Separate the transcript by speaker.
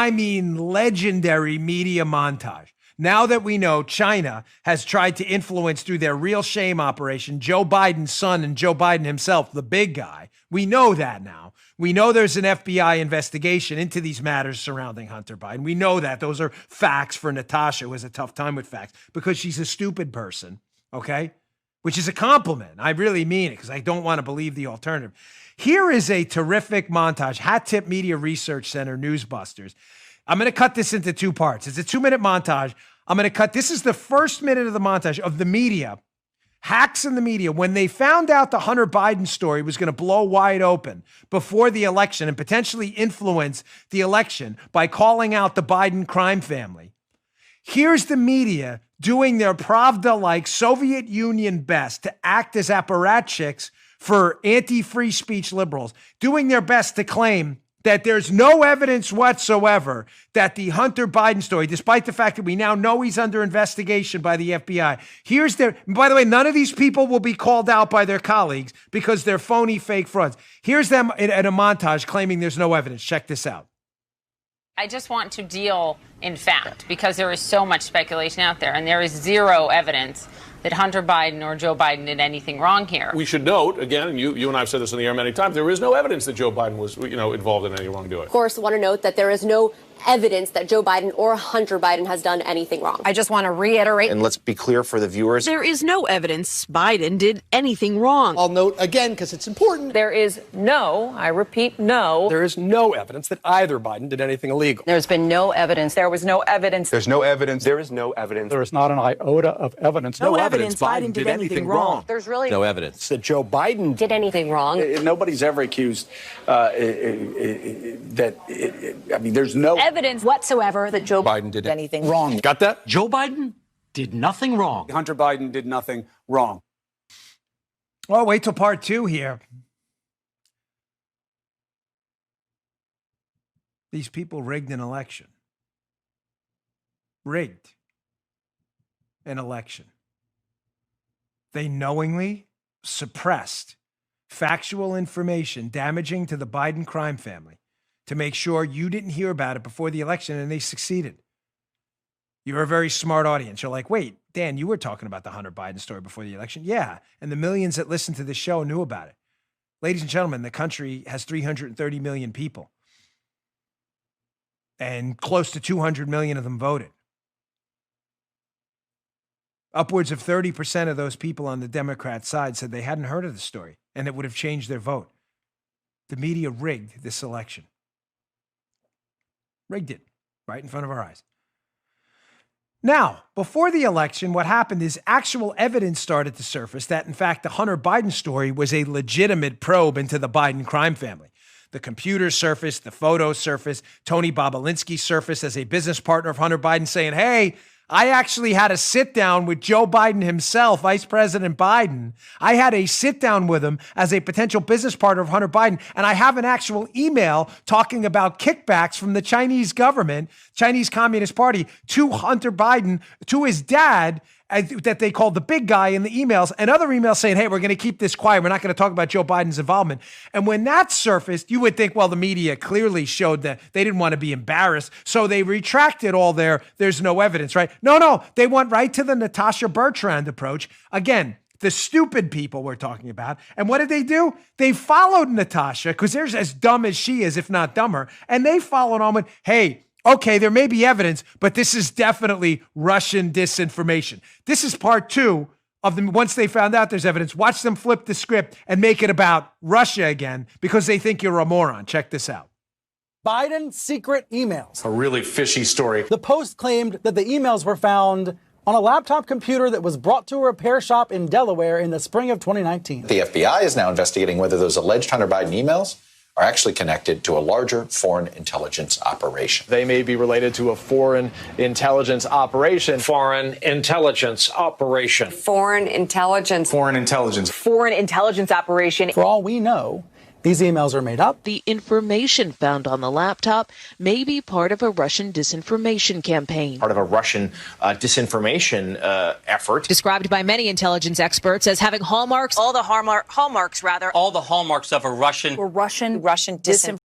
Speaker 1: I mean, legendary media montage. Now that we know China has tried to influence through their real shame operation, Joe Biden's son and Joe Biden himself, the big guy, we know that now. We know there's an FBI investigation into these matters surrounding Hunter Biden. We know that. Those are facts for Natasha, who has a tough time with facts because she's a stupid person, okay? Which is a compliment. I really mean it because I don't want to believe the alternative. Here is a terrific montage. Hat Tip Media Research Center, Newsbusters. I'm going to cut this into two parts. It's a 2-minute montage. I'm going to cut. This is the first minute of the montage of the media. Hacks in the media, when they found out the Hunter Biden story was going to blow wide open before the election and potentially influence the election by calling out the Biden crime family. Here's the media doing their Pravda-like Soviet Union best to act as apparatchiks for anti-free speech liberals, doing their best to claim that there's no evidence whatsoever that the Hunter Biden story, despite the fact that we now know he's under investigation by the FBI. By the way, none of these people will be called out by their colleagues because they're phony, fake frauds. Here's them in a montage claiming there's no evidence. Check this out.
Speaker 2: I just want to deal in fact, because there is so much speculation out there, and there is zero evidence that Hunter Biden or Joe Biden did anything wrong here.
Speaker 3: We should note, again, and you and I have said this in the air many times, there is no evidence that Joe Biden was, involved in any wrongdoing.
Speaker 4: Of course, I want to note that there is no evidence that Joe Biden or Hunter Biden has done anything wrong.
Speaker 5: I just want to reiterate.
Speaker 6: And let's be clear for the viewers.
Speaker 7: There is no evidence Biden did anything wrong.
Speaker 8: I'll note again, because it's important.
Speaker 5: There is no, I repeat, no.
Speaker 8: There is no evidence that either Biden did anything illegal.
Speaker 5: There's been no evidence. There was no evidence.
Speaker 6: There's no evidence. There is no evidence.
Speaker 9: There is not an iota of evidence.
Speaker 7: No evidence Biden did anything wrong.
Speaker 5: There's really
Speaker 6: no evidence
Speaker 8: that Joe Biden
Speaker 4: did anything wrong.
Speaker 10: Nobody's ever accused there's no
Speaker 4: Evidence whatsoever that Joe
Speaker 6: Biden did
Speaker 5: anything
Speaker 8: wrong. Got that?
Speaker 9: Joe Biden did nothing wrong.
Speaker 10: Hunter Biden did nothing wrong.
Speaker 1: Well, wait till part two here. These people rigged an election. Rigged an election. They knowingly suppressed factual information damaging to the Biden crime family to make sure you didn't hear about it before the election, and they succeeded. You're a very smart audience. You're like, wait, Dan, you were talking about the Hunter Biden story before the election? Yeah, and the millions that listened to this show knew about it. Ladies and gentlemen, the country has 330 million people, and close to 200 million of them voted. Upwards of 30% of those people on the Democrat side said they hadn't heard of the story, and it would have changed their vote. The media rigged this election. Rigged it right in front of our eyes. Now, before the election, what happened is actual evidence started to surface that, in fact, the Hunter Biden story was a legitimate probe into the Biden crime family. The computers surfaced, the photos surfaced, Tony Bobulinski surfaced as a business partner of Hunter Biden saying, hey, I actually had a sit down with Joe Biden himself, Vice President Biden. I had a sit down with him as a potential business partner of Hunter Biden. And I have an actual email talking about kickbacks from the Chinese government, Chinese Communist Party, to Hunter Biden, to his dad, that they called the big guy in the emails, and other emails saying, hey, we're going to keep this quiet. We're not going to talk about Joe Biden's involvement. And when that surfaced, you would think, well, the media clearly showed that they didn't want to be embarrassed. So they retracted all there's no evidence, right? No, they went right to the Natasha Bertrand approach. Again, the stupid people we're talking about. And what did they do? They followed Natasha, because they're as dumb as she is, if not dumber. And they followed on with, hey, okay, there may be evidence, but this is definitely Russian disinformation. This is part two of them. Once they found out there's evidence, watch them flip the script and make it about Russia again because they think you're a moron. Check this out.
Speaker 8: Biden secret emails.
Speaker 3: A really fishy story.
Speaker 8: The Post claimed that the emails were found on a laptop computer that was brought to a repair shop in Delaware in the spring of 2019.
Speaker 6: The FBI is now investigating whether those alleged Hunter Biden emails are actually connected to a larger foreign intelligence operation.
Speaker 11: They may be related to a foreign intelligence operation.
Speaker 12: Foreign intelligence operation.
Speaker 4: Foreign intelligence.
Speaker 6: Foreign intelligence.
Speaker 5: Foreign intelligence operation.
Speaker 8: For all we know, these emails are made up.
Speaker 7: The information found on the laptop may be part of a Russian disinformation campaign.
Speaker 11: Part of a Russian disinformation effort.
Speaker 13: Described by many intelligence experts as having hallmarks,
Speaker 7: All the hallmarks
Speaker 13: of a Russian
Speaker 5: Russian disinformation.